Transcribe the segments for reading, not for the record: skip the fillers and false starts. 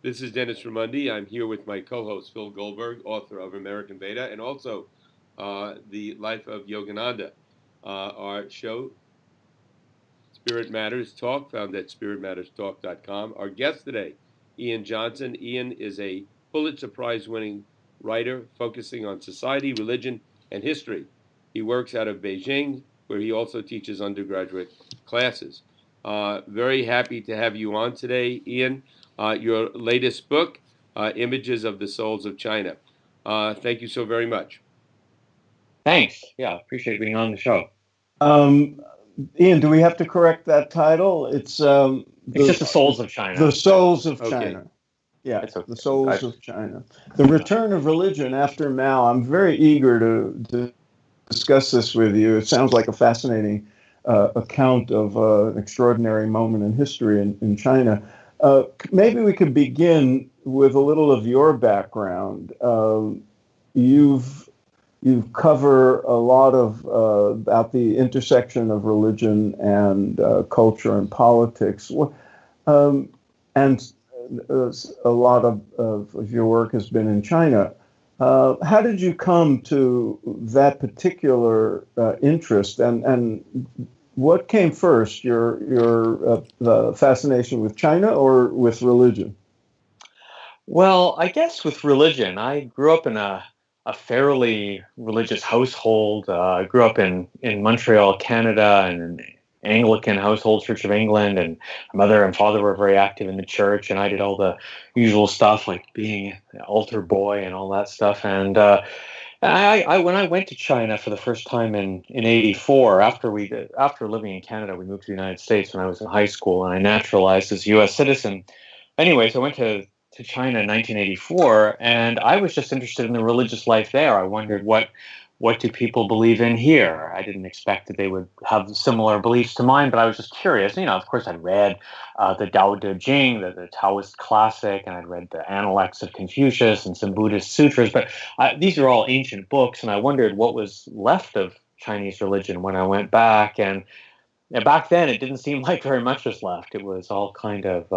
This is Dennis Ramundi. I'm here with my co-host Phil Goldberg, author of American Veda, and also The Life of Yogananda. Our show, Spirit Matters Talk, found at spiritmatterstalk.com. Our guest today, Ian Johnson. Ian is a Pulitzer Prize-winning writer focusing on society, religion, and history. He works out of Beijing, where he also teaches undergraduate classes. Very happy to have you on today, Ian. Your latest book, Images of the Souls of China. Thank you so very much. Thanks. Yeah, appreciate being on the show. Ian, do we have to correct that title? It's just the Souls of China. The Souls of Okay. China. Yeah, okay. the Souls of China. The Return of Religion After Mao. I'm very eager to discuss this with you. It sounds like a fascinating account of an extraordinary moment in history in China. Maybe we could begin with a little of your background. You cover a lot of about the intersection of religion and culture and politics, and a lot of your work has been in China. How did you come to that particular interest, and what came first, your fascination with China or with religion? Well, I guess with religion, I grew up in a fairly religious household. I grew up in Montreal, Canada, and an Anglican household, Church of England, and my mother and father were very active in the church, and I did all the usual stuff like being an altar boy and all that stuff. And I when I went to China for the first time in '84, after living in Canada, we moved to the United States when I was in high school, and I naturalized as a U.S. citizen. Anyways, I went to China in 1984, and I was just interested in the religious life there. I wondered what do people believe in here. I didn't expect that they would have similar beliefs to mine, but I was just curious. Of course, I'd read the Tao Te Ching, the Taoist classic, and I'd read the Analects of Confucius and some Buddhist sutras. But these are all ancient books, and I wondered what was left of Chinese religion when I went back. And back then, it didn't seem like very much was left. It was all kind of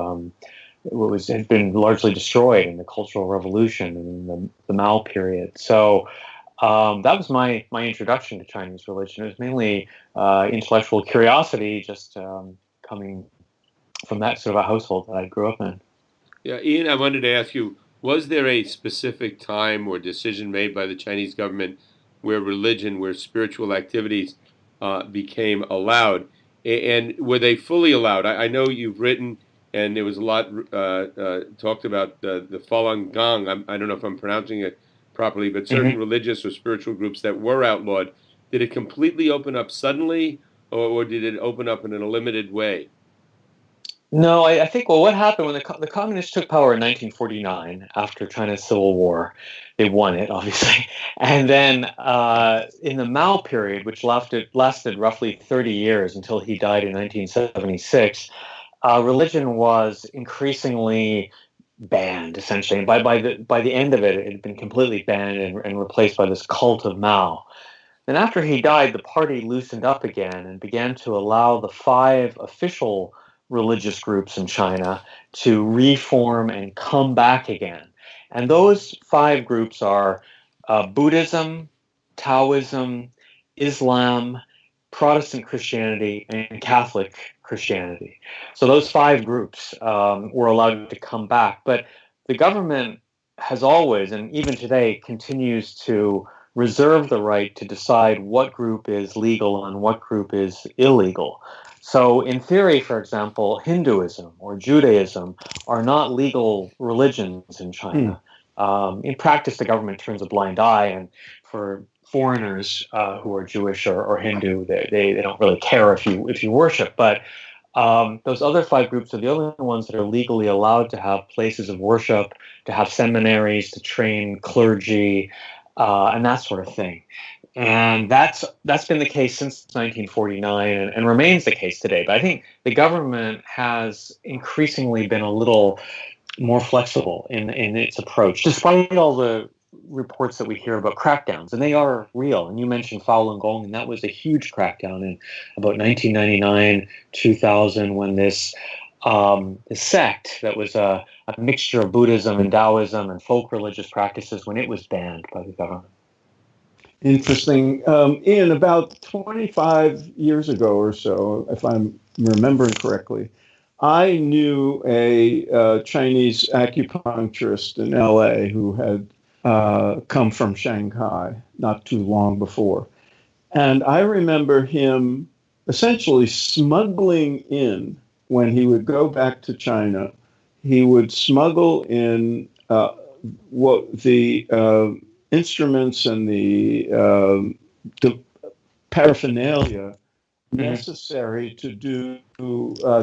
had been largely destroyed in the Cultural Revolution and in the Mao period. So that was my introduction to Chinese religion. It was mainly intellectual curiosity, just coming from that sort of a household that I grew up in. Yeah, Ian, I wanted to ask you, was there a specific time or decision made by the Chinese government where religion, where spiritual activities became allowed? And were they fully allowed? I know you've written, and there was a lot talked about the Falun Gong. I don't know if I'm pronouncing it properly, but certain religious or spiritual groups that were outlawed, did it completely open up suddenly, or did it open up in a limited way? No, I think, well, what happened when the communists took power in 1949 after China's Civil War, they won it, obviously. And then in the Mao period, which lasted roughly 30 years until he died in 1976, religion was increasingly banned, essentially. And by the end of it, it had been completely banned and replaced by this cult of Mao. Then after he died, the party loosened up again and began to allow the 5 official religious groups in China to reform and come back again. And those 5 groups are Buddhism, Taoism, Islam, Protestant Christianity, and Catholic Christianity. So those 5 groups were allowed to come back. But the government has always, and even today, continues to reserve the right to decide what group is legal and what group is illegal. So in theory, for example, Hinduism or Judaism are not legal religions in China. In practice, the government turns a blind eye, and for foreigners who are Jewish or Hindu, they don't really care if you worship. But those other 5 groups are the only ones that are legally allowed to have places of worship, to have seminaries, to train clergy, and that sort of thing. And that's been the case since 1949 and remains the case today. But I think the government has increasingly been a little more flexible in its approach, despite all the reports that we hear about crackdowns, and they are real. And you mentioned Falun Gong, and that was a huge crackdown in about 1999, 2000, when this sect that was a mixture of Buddhism and Taoism and folk religious practices when it was banned by the government. Interesting. Ian, about 25 years ago or so, if I'm remembering correctly, I knew a Chinese acupuncturist in LA who had come from Shanghai not too long before. And I remember him essentially smuggling in, when he would go back to China, he would smuggle in what the instruments and the paraphernalia necessary to do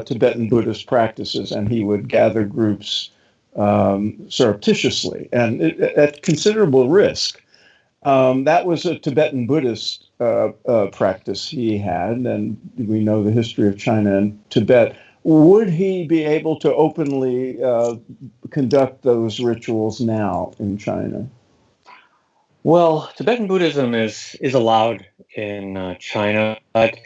Tibetan Buddhist practices, and he would gather groups surreptitiously and at considerable risk. That was a Tibetan Buddhist practice he had, and we know the history of China and Tibet. Would he be able to openly conduct those rituals now in China? Well, Tibetan Buddhism is allowed in China, but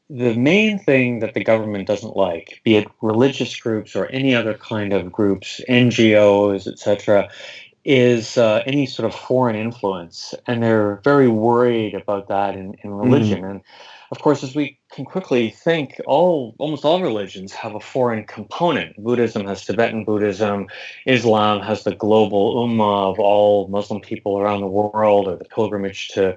the main thing that the government doesn't like, be it religious groups or any other kind of groups, NGOs, etc., is any sort of foreign influence, and they're very worried about that in religion. And of course, as we can quickly think, almost all religions have a foreign component. Buddhism has Tibetan Buddhism, Islam has the global ummah of all Muslim people around the world, or the pilgrimage to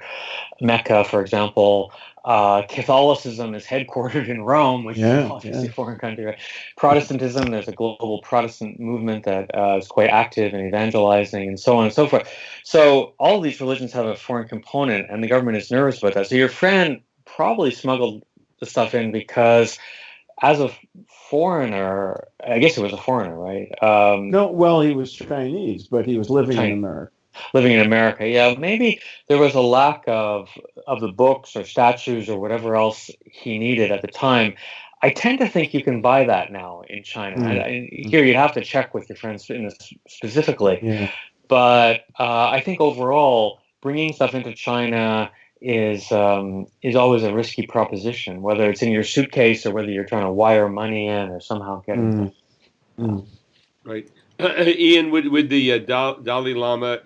Mecca, for example. Catholicism is headquartered in Rome, which is obviously a foreign country. Right? Protestantism, there's a global Protestant movement that is quite active in evangelizing, and so on and so forth. So all of these religions have a foreign component, and the government is nervous about that. So your friend probably smuggled the stuff in because, as a foreigner, I guess it was a foreigner, right? No, well, he was Chinese, but he was living in America. Living in America, yeah. Maybe there was a lack of the books or statues or whatever else he needed at the time. I tend to think you can buy that now in China. Here you'd have to check with your friends in this specifically. Yeah. But I think overall, bringing stuff into China is always a risky proposition, whether it's in your suitcase or whether you're trying to wire money in or somehow get it. Right. Ian, would the Dalai Lama,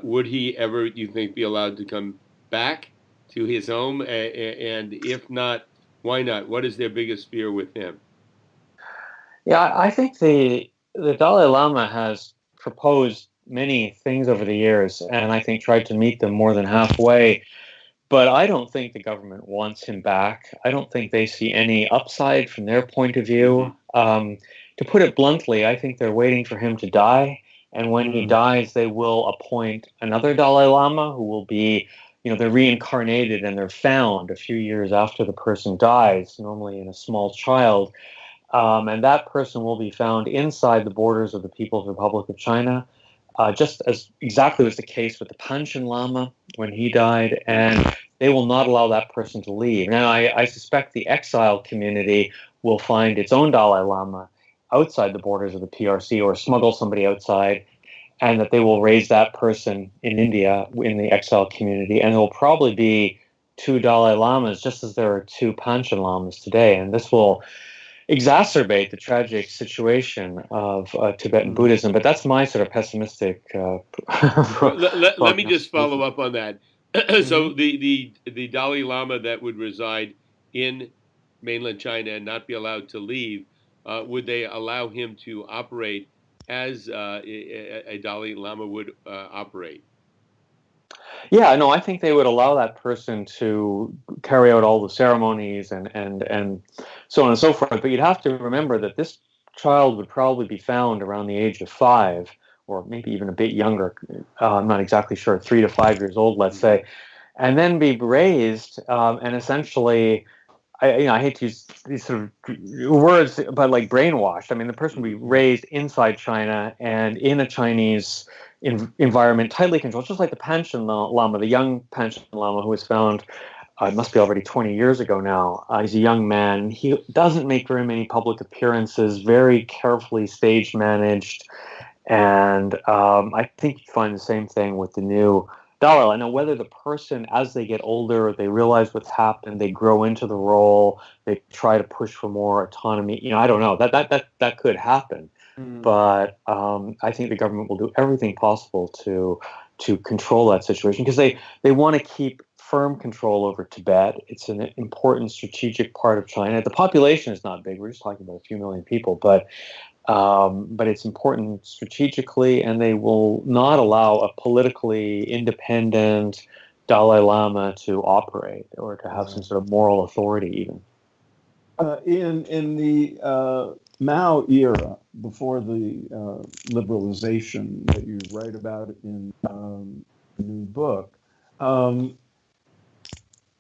would he ever, you think, be allowed to come back to his home? And if not, why not? What is their biggest fear with him? Yeah, I think the Dalai Lama has proposed many things over the years, and I think tried to meet them more than halfway. But I don't think the government wants him back. I don't think they see any upside from their point of view. To put it bluntly, I think they're waiting for him to die. And when he dies, they will appoint another Dalai Lama who will be, they're reincarnated and they're found a few years after the person dies, normally in a small child. And that person will be found inside the borders of the People's Republic of China, just as exactly was the case with the Panchen Lama when he died. And they will not allow that person to leave. Now, I suspect the exile community will find its own Dalai Lama outside the borders of the PRC or smuggle somebody outside, and that they will raise that person in India in the exile community. And there will probably be two Dalai Lamas, just as there are two Panchen Lamas today. And this will exacerbate the tragic situation of Tibetan Buddhism. But that's my sort of pessimistic. Let me just follow up on that. So the Dalai Lama that would reside in mainland China and not be allowed to leave, would they allow him to operate as a Dalai Lama would operate? Yeah, no, I think they would allow that person to carry out all the ceremonies and so on and so forth. But you'd have to remember that this child would probably be found around the age of 5, or maybe even a bit younger. I'm not exactly sure, 3 to 5 years old, let's say, and then be raised and essentially. I hate to use these sort of words, but like brainwashed. I mean, the person would be raised inside China and in a Chinese environment, tightly controlled, just like the Panchen Lama, the young Panchen Lama who was found, it must be already 20 years ago now. He's a young man. He doesn't make very many public appearances, very carefully stage managed. And I think you find the same thing with the new Dalai Lama. Now, whether the person, as they get older, they realize what's happened, they grow into the role, they try to push for more autonomy. I don't know. That could happen, but I think the government will do everything possible to control that situation because they want to keep firm control over Tibet. It's an important strategic part of China. The population is not big. We're just talking about a few million people, but it's important strategically, and they will not allow a politically independent Dalai Lama to operate or to have some sort of moral authority even. In the Mao era, before the liberalization that you write about in the new book,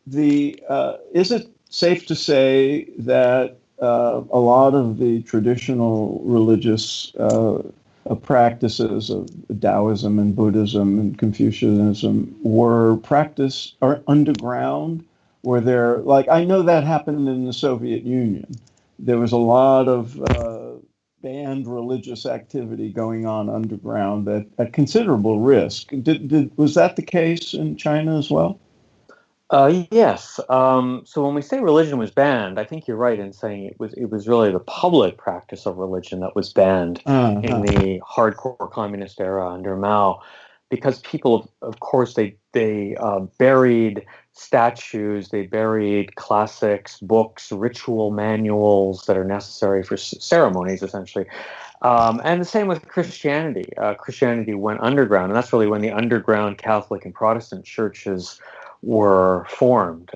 is it safe to say that a lot of the traditional religious practices of Taoism and Buddhism and Confucianism were practiced or underground? Were there, like, I know that happened in the Soviet Union. There was a lot of banned religious activity going on underground at considerable risk. Was that the case in China as well? Yes. So when we say religion was banned, I think you're right in saying it was really the public practice of religion that was banned in the hardcore communist era under Mao, because people, of course, they buried statues, they buried classics, books, ritual manuals that are necessary for ceremonies, essentially. And the same with Christianity. Christianity went underground, and that's really when the underground Catholic and Protestant churches were formed,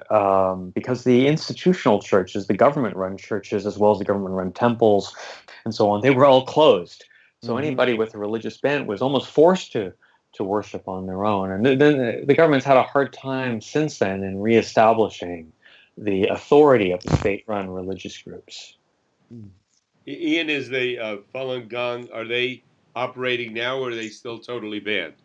because the institutional churches, the government-run churches, as well as the government-run temples and so on, they were all closed. So anybody with a religious bent was almost forced to worship on their own. And then the government's had a hard time since then in reestablishing the authority of the state-run religious groups. Ian, is the Falun Gong, are they operating now, or are they still totally banned?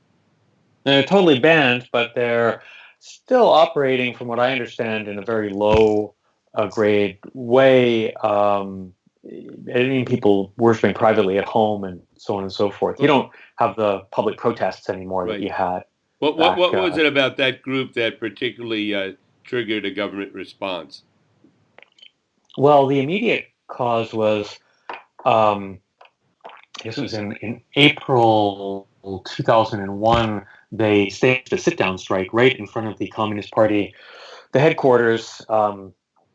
They're totally banned, but they're still operating, from what I understand, in a very low grade way. People worshiping privately at home and so on and so forth. You don't have the public protests anymore that you had. What was it about that group that particularly triggered a government response? Well, the immediate cause was, this was in April 2001, they staged a sit-down strike right in front of the Communist Party, the headquarters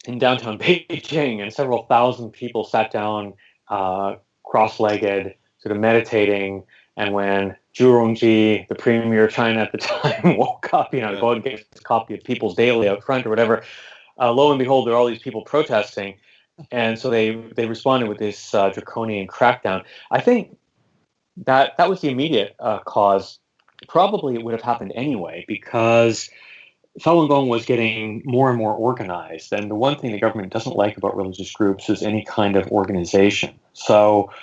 in downtown Beijing, and several thousand people sat down cross-legged, sort of meditating. And when Zhu Rongji, the premier of China at the time, woke up, go and get a copy of People's Daily out front or whatever, lo and behold, there are all these people protesting. And so they responded with this draconian crackdown. I think that was the immediate cause. Probably it would have happened anyway, because Falun Gong was getting more and more organized. And the one thing the government doesn't like about religious groups is any kind of organization. So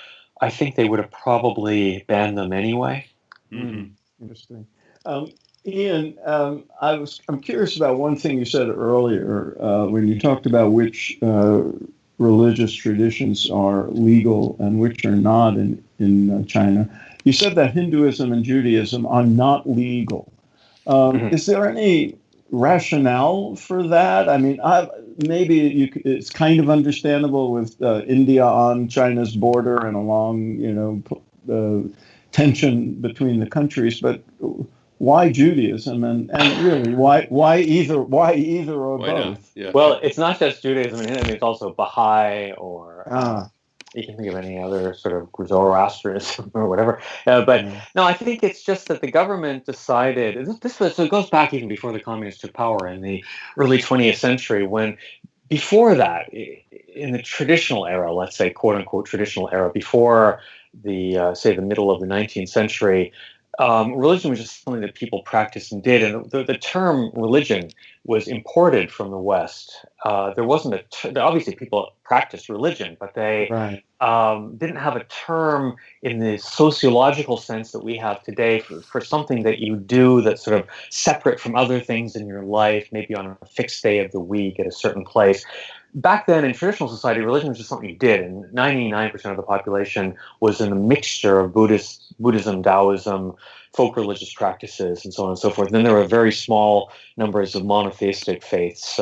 I think they would have probably banned them anyway. Interesting. Ian, I'm curious about one thing you said earlier when you talked about which religious traditions are legal and which are not in China. You said that Hinduism and Judaism are not legal. Is there any rationale for that? I mean, it's kind of understandable with India on China's border and along, tension between the countries, but why Judaism and really why either or both? Yeah. Well, it's not just Judaism and Hinduism; it's also Baha'i or you can think of any other sort of Zoroastrianism or whatever. But no, I think it's just that the government decided so it goes back even before the communists took power in the early 20th century, when before that, in the traditional era, let's say, quote unquote traditional era, before the say the middle of the 19th century, religion was just something that people practiced and did, and the term religion was imported from the West. There wasn't obviously people practiced religion, but they didn't have a term in the sociological sense that we have today for something that you do that's sort of separate from other things in your life, maybe on a fixed day of the week at a certain place. back then in traditional society, religion was just something you did, and 99% of the population was in a mixture of Buddhism, Taoism, folk religious practices, and so on and so forth. And then there were very small numbers of monotheistic faiths,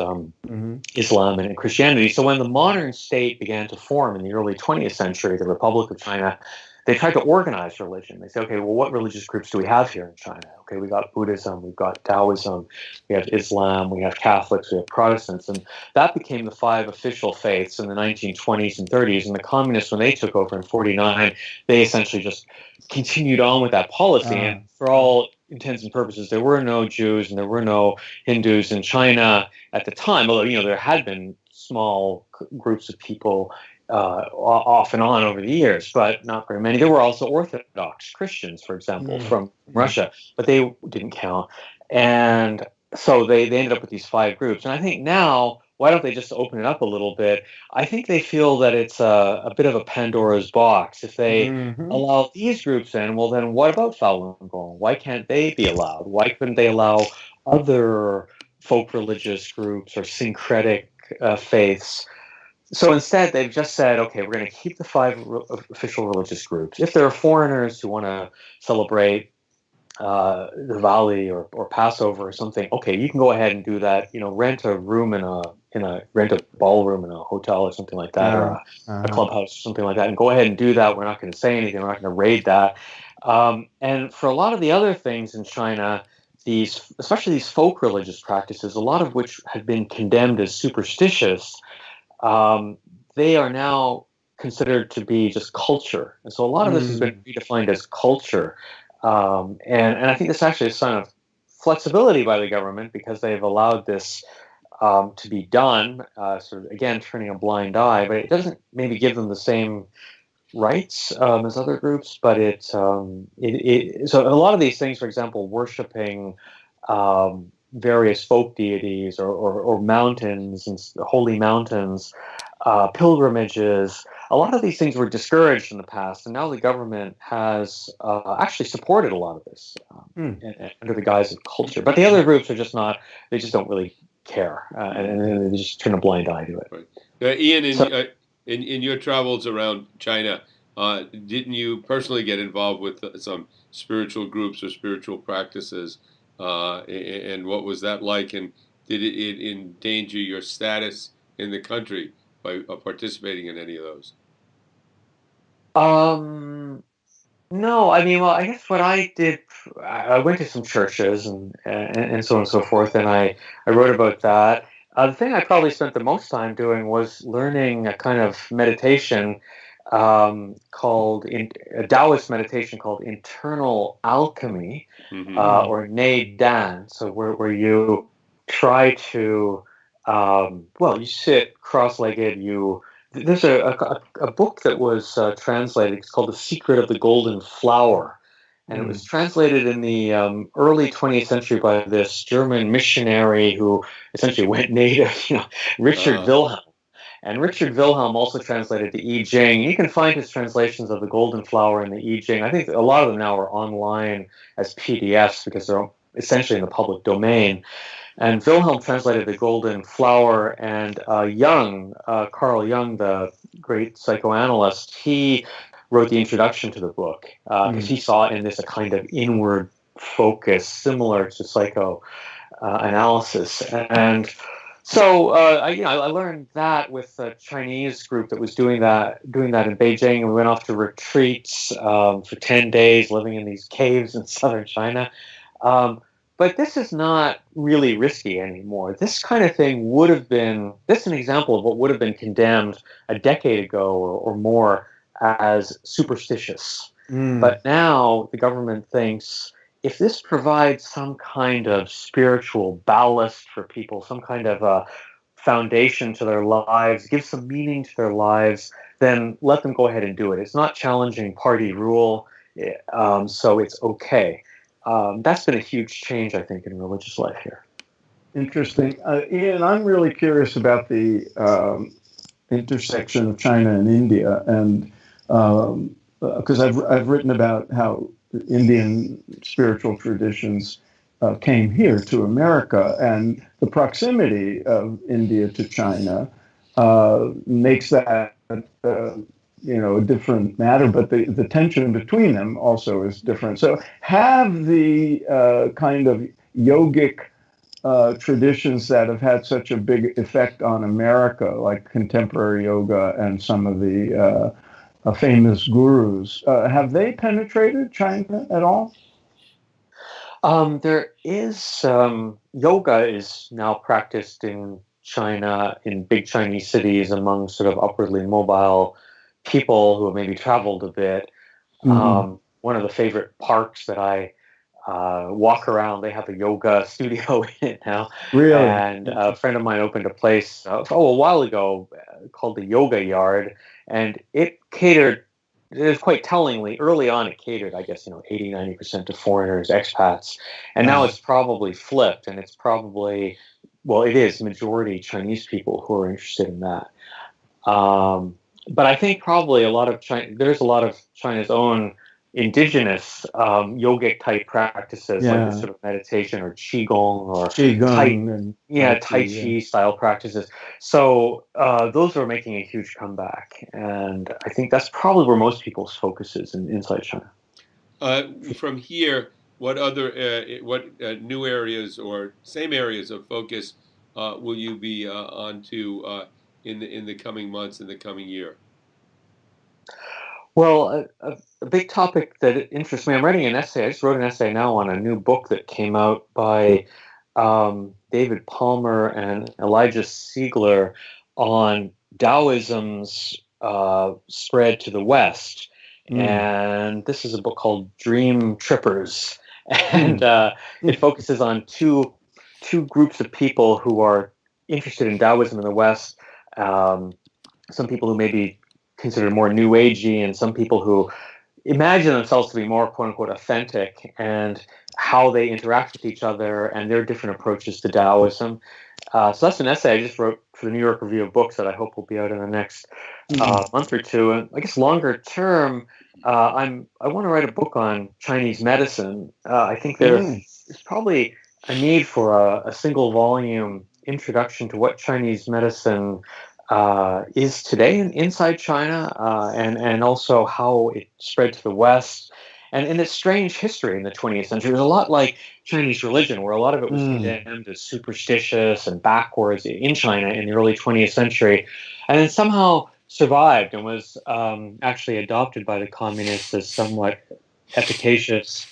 Islam and Christianity. So when the modern state began to form in the early 20th century, the Republic of China, they tried to organize religion. They said, okay, well, what religious groups do we have here in China? Okay, we got Buddhism, we've got Taoism, we have Islam, we have Catholics, we have Protestants. And that became the 5 official faiths in the 1920s and 30s. And the communists, when they took over in 49, they essentially just continued on with that policy. And for all intents and purposes, there were no Jews and there were no Hindus in China at the time, although, there had been small groups of people off and on over the years, but not very many. There were also Orthodox Christians, for example, from Russia, but they didn't count. And so they ended up with these 5 groups. And I think now, why don't they just open it up a little bit? I think they feel that it's a bit of a Pandora's box. If they allow these groups in, well, then what about Falun Gong? Why can't they be allowed? Why couldn't they allow other folk religious groups or syncretic faiths? So instead, they've just said, okay, we're going to keep the 5 official religious groups. If there are foreigners who want to celebrate Diwali or Passover or something, okay, you can go ahead and do that. Rent a room rent a ballroom in a hotel or something like that, or a clubhouse or something like that, and go ahead and do that. We're not going to say anything. We're not going to raid that. And for a lot of the other things in China, especially these folk religious practices, a lot of which had been condemned as superstitious, they are now considered to be just culture. And so a lot of this has been redefined as culture. And I think this actually is a sign of flexibility by the government, because they've allowed this to be done, sort of, again, turning a blind eye. But it doesn't maybe give them the same rights as other groups. But so a lot of these things, for example, worshiping various folk deities or mountains and holy mountains, pilgrimages. A lot of these things were discouraged in the past, and now the government has actually supported a lot of this under the guise of culture. But the other groups are just not; they just don't really care, and they just turn a blind eye to it. Right. Ian, in your travels around China, didn't you personally get involved with some spiritual groups or spiritual practices? And what was that like? And did it endanger your status in the country by participating in any of those? No, I mean, well, I guess what I did, I went to some churches and so on and so forth, and I wrote about that. The thing I probably spent the most time doing was learning a kind of meditation called a Taoist meditation called internal alchemy, or Nei Dan. So where you try to, you sit cross-legged. There's a book that was translated. It's called The Secret of the Golden Flower. And it was translated in the early 20th century by this German missionary who essentially went native, Richard Wilhelm. And Richard Wilhelm also translated the I Ching. You can find his translations of the Golden Flower and the I Ching. I think a lot of them now are online as PDFs because they're essentially in the public domain. And Wilhelm translated the Golden Flower, and Carl Jung, the great psychoanalyst, he wrote the introduction to the book because he saw in this a kind of inward focus similar to psychoanalysis. And so I learned that with a Chinese group that was doing that in Beijing, and we went off to retreats for 10 days, living in these caves in southern China. But this is not really risky anymore. This kind of thing this is an example of what would have been condemned a decade ago or more as superstitious. But now the government thinks, if this provides some kind of spiritual ballast for people, some kind of a foundation to their lives, gives some meaning to their lives, then let them go ahead and do it. It's not challenging party rule, so it's okay. That's been a huge change, I think, in religious life here. Interesting. Ian, I'm really curious about the intersection of China and India, and because I've written about how Indian spiritual traditions came here to America, and the proximity of India to China makes that a different matter, but the tension between them also is different. So have the kind of yogic traditions that have had such a big effect on America, like contemporary yoga and some of the famous gurus, have they penetrated China at all? There is yoga is now practiced in China in big Chinese cities among sort of upwardly mobile people who have maybe traveled a bit. Mm-hmm. One of the favorite parks that I walk around, they have a yoga studio in it now. Really? And a friend of mine opened a place a while ago called the Yoga Yard, and it catered. It is quite tellingly early on. It catered, I guess, 80-90% to foreigners, expats, and now Wow. it's probably flipped, and it's probably it is majority Chinese people who are interested in that. But I think probably there's a lot of China's own indigenous yogic type practices like this Yeah. sort of meditation or qigong or Qigong and tai chi style practices. So those are making a huge comeback, and I think that's probably where most people's focus is inside China. From here, what other new areas or same areas of focus will you be on to in the coming months, in the coming year? Well, a big topic that interests me. I'm writing an essay. I just wrote an essay now on a new book that came out by David Palmer and Elijah Siegler on Taoism's spread to the West. And this is a book called Dream Trippers, and it focuses on two groups of people who are interested in Taoism in the West. Some people who maybe considered more new agey, and some people who imagine themselves to be more quote unquote authentic, and how they interact with each other and their different approaches to Taoism. So that's an essay I just wrote for the New York Review of Books that I hope will be out in the next month or two. And I guess longer term, I want to write a book on Chinese medicine. I think there's probably a need for a single volume introduction to what Chinese medicine is today inside China, and also how it spread to the West, and in its strange history in the 20th century. It was a lot like Chinese religion, where a lot of it was condemned as superstitious and backwards in China in the early 20th century, and then somehow survived and was actually adopted by the communists as somewhat efficacious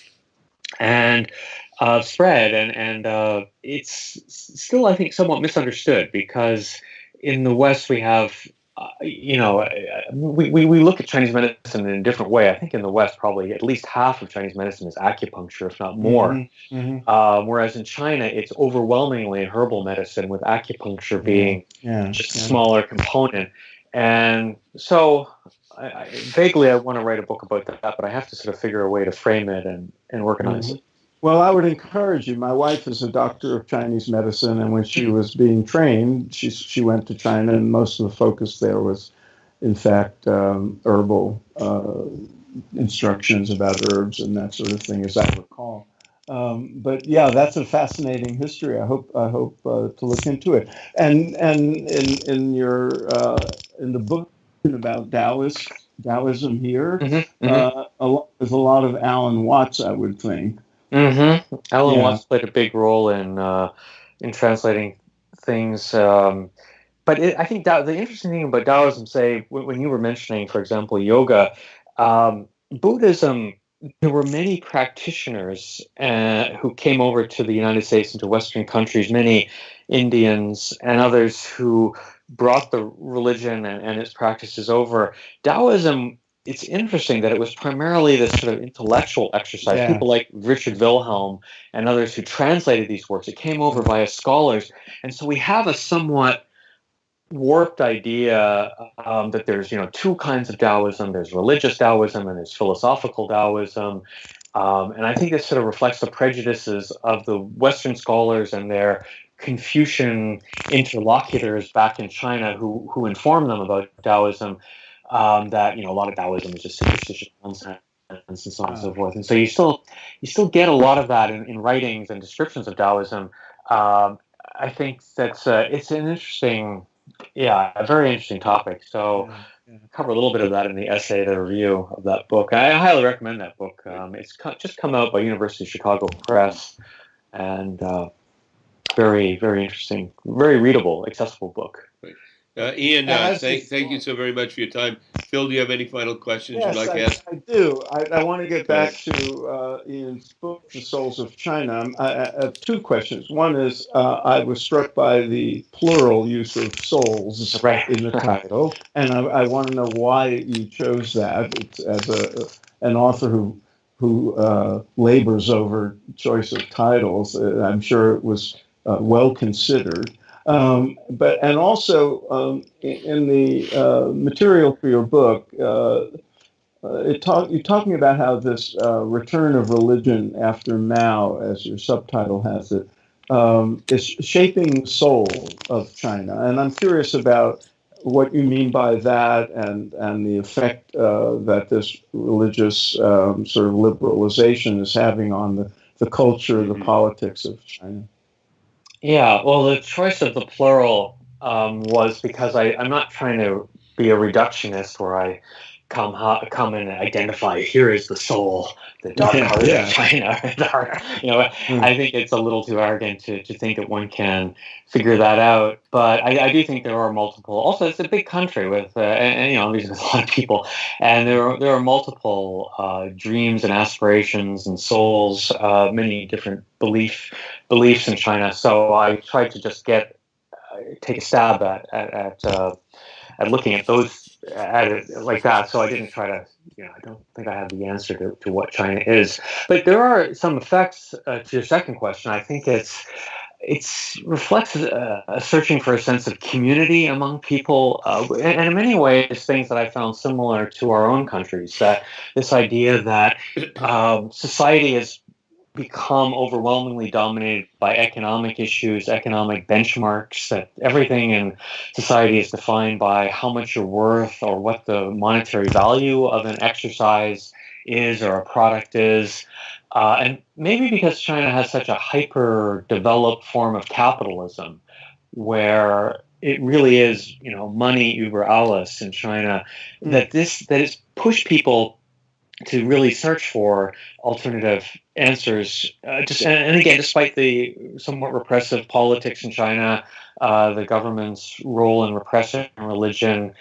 and spread, and it's still, I think, somewhat misunderstood, because in the West we have, we look at Chinese medicine in a different way. I think in the West, probably at least half of Chinese medicine is acupuncture, if not more. Whereas in China, it's overwhelmingly herbal medicine, with acupuncture being just a smaller component. And so vaguely I want to write a book about that, but I have to sort of figure a way to frame it and organize it. Well, I would encourage you. My wife is a doctor of Chinese medicine, and when she was being trained, she went to China, and most of the focus there was, in fact, herbal instructions about herbs and that sort of thing, as I recall. But yeah, that's a fascinating history. I hope to look into it. And in your in the book about Taoism here, there's a lot of Alan Watts, I would think. Alan Watts played a big role in translating things. But I think the interesting thing about Taoism, say, when you were mentioning, for example, yoga, Buddhism, there were many practitioners who came over to the United States and to Western countries, many Indians and others who brought the religion and its practices over. Taoism, it's interesting that it was primarily this sort of intellectual exercise. Yeah. People like Richard Wilhelm and others who translated these works, it came over via scholars. And so we have a somewhat warped idea that there's, two kinds of Taoism. There's religious Taoism and there's philosophical Taoism. And I think this sort of reflects the prejudices of the Western scholars and their Confucian interlocutors back in China who informed them about Taoism. That a lot of Taoism is just superstitious nonsense and so on and so forth. And so you still get a lot of that in writings and descriptions of Taoism. I think that's it's an interesting Yeah, a very interesting topic. So Yeah. cover a little bit of that in the essay, the review of that book. I highly recommend that book. It's just come out by University of Chicago Press, and very, very interesting, very readable, accessible book. Right. Ian, As thank you so very much for your time. Phil, do you have any final questions you'd Yes, like to ask? I do. I want to get Go back ahead. to Ian's book, The Souls of China. I have two questions. One is I was struck by the plural use of souls Right. in the title, and I want to know why you chose that. It's, as an author who labors over choice of titles, I'm sure it was well considered. And also in the material for your book, you're talking about how this return of religion after Mao, as your subtitle has it, is shaping the soul of China. And I'm curious about what you mean by that, and the effect that this religious sort of liberalization is having on the culture, the politics of China. Yeah, well, the choice of the plural was because I'm not trying to be a reductionist where I come in and identify here is the soul, the dark Yeah, heart of yeah. China. I think it's a little too arrogant to think that one can figure that out. But I do think there are multiple. Also, it's a big country with, there's a lot of people, and there are multiple dreams and aspirations and souls, many different beliefs in China. So I tried to just take a stab at looking at those at it like that. So I didn't try to, I don't think I have the answer to what China is. But there are some effects to your second question. I think it's reflects a searching for a sense of community among people, and in many ways, things that I found similar to our own countries. That this idea that society is become overwhelmingly dominated by economic issues, economic benchmarks, that everything in society is defined by how much you're worth or what the monetary value of an exercise is or a product is. And maybe because China has such a hyper developed form of capitalism where it really is, money über alles in China, that it's pushed people to really search for alternative answers. And again, despite the somewhat repressive politics in China, the government's role in repressing religion,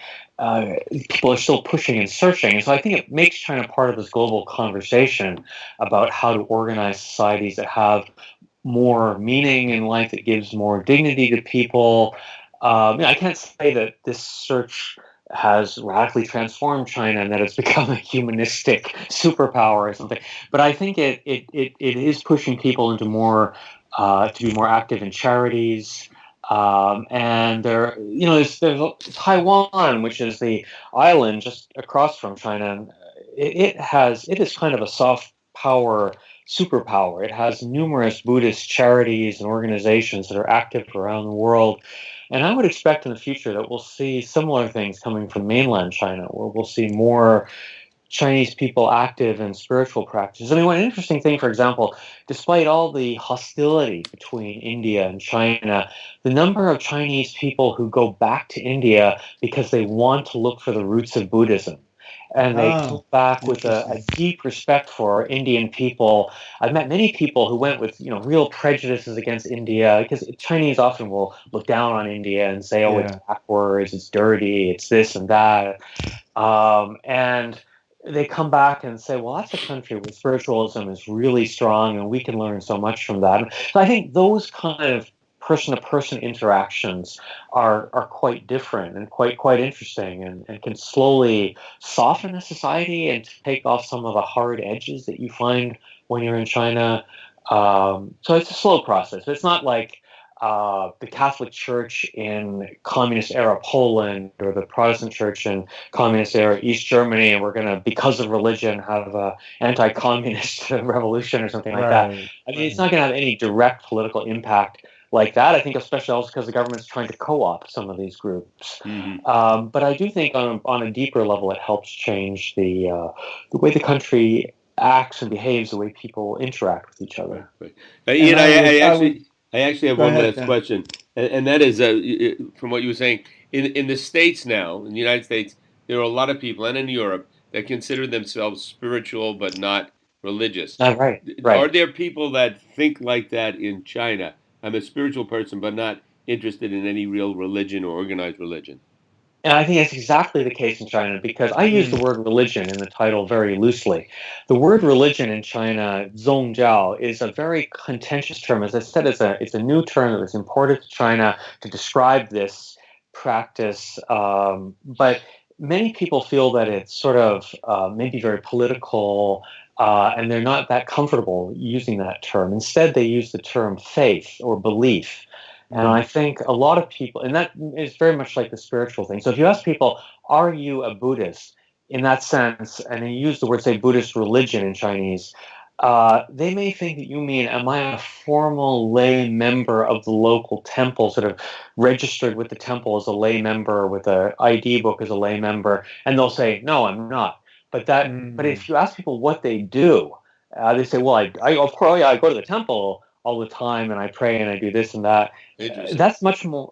people are still pushing and searching. And so I think it makes China part of this global conversation about how to organize societies that have more meaning in life, that gives more dignity to people. I can't say that this search has radically transformed China and that it's become a humanistic superpower or something. But I think it is pushing people into more to be more active in charities. And there's Taiwan, which is the island just across from China. And it is kind of a soft power superpower. It has numerous Buddhist charities and organizations that are active around the world. And I would expect in the future that we'll see similar things coming from mainland China, where we'll see more Chinese people active in spiritual practices. I mean, one interesting thing, for example, despite all the hostility between India and China, the number of Chinese people who go back to India because they want to look for the roots of Buddhism, and they come back with a deep respect for Indian people. I've met many people who went with real prejudices against India, because Chinese often will look down on India and say, "Oh, it's backwards, it's dirty, it's this and that," and they come back and say, "Well, that's a country where spiritualism is really strong, and we can learn so much from that." So I think those kind of person-to-person interactions are quite different and quite interesting, and can slowly soften a society and take off some of the hard edges that you find when you're in China. So it's a slow process. It's not like the Catholic Church in communist era Poland or the Protestant Church in communist era East Germany, and we're going to, because of religion, have a anti-communist revolution or something like that. I mean, it's not going to have any direct political impact like that. I think especially also because the government's trying to co-opt some of these groups. But I do think on a deeper level, it helps change the way the country acts and behaves, the way people interact with each other. Right. Ian, I actually have one last question, and that is from what you were saying. in the States now, in the United States, there are a lot of people, and in Europe, that consider themselves spiritual but not religious. Right, Are right. there people that think like that in China? I'm a spiritual person, but not interested in any real religion or organized religion. And I think that's exactly the case in China because I use the Mm. word religion in the title very loosely. The word religion in China, zongjiao, is a very contentious term. As I said, it's a new term that was imported to China to describe this practice. But many people feel that it's sort of maybe very political, and they're not that comfortable using that term. Instead, they use the term faith or belief. And I think a lot of people, and that is very much like the spiritual thing. So if you ask people, are you a Buddhist in that sense, and you use the word, say, Buddhist religion in Chinese, they may think that you mean, am I a formal lay member of the local temple, sort of registered with the temple as a lay member, with a ID book as a lay member? And they'll say, no, I'm not. But Mm. if you ask people what they do, they say, well, I of course, yeah, I go to the temple all the time and I pray and I do this and that. Interesting. That's much more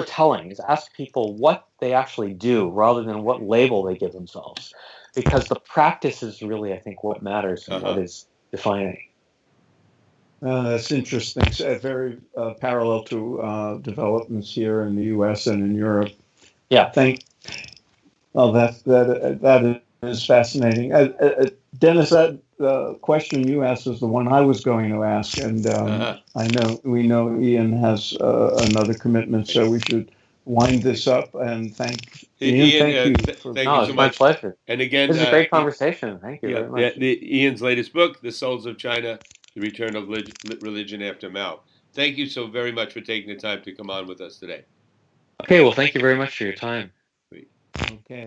telling, is ask people what they actually do rather than what label they give themselves, because the practice is really, I think, what matters and what Uh-huh. is defining. That's interesting. So, very parallel to developments here in the U.S. and in Europe. Yeah. Thank. Well, that is fascinating. Dennis, that question you asked is the one I was going to ask, and Uh-huh. I know we know Ian has another commitment, so we should wind this up. And thank Ian. Ian, Thank you for thank you No, so it's my much. pleasure. And again, This is a great conversation. Thank you yeah, very much. Ian's latest book, The Souls of China, The Return of Religion After Mao. Thank you so very much for taking the time to come on with us today. Okay, well, thank you very much for your time. okay.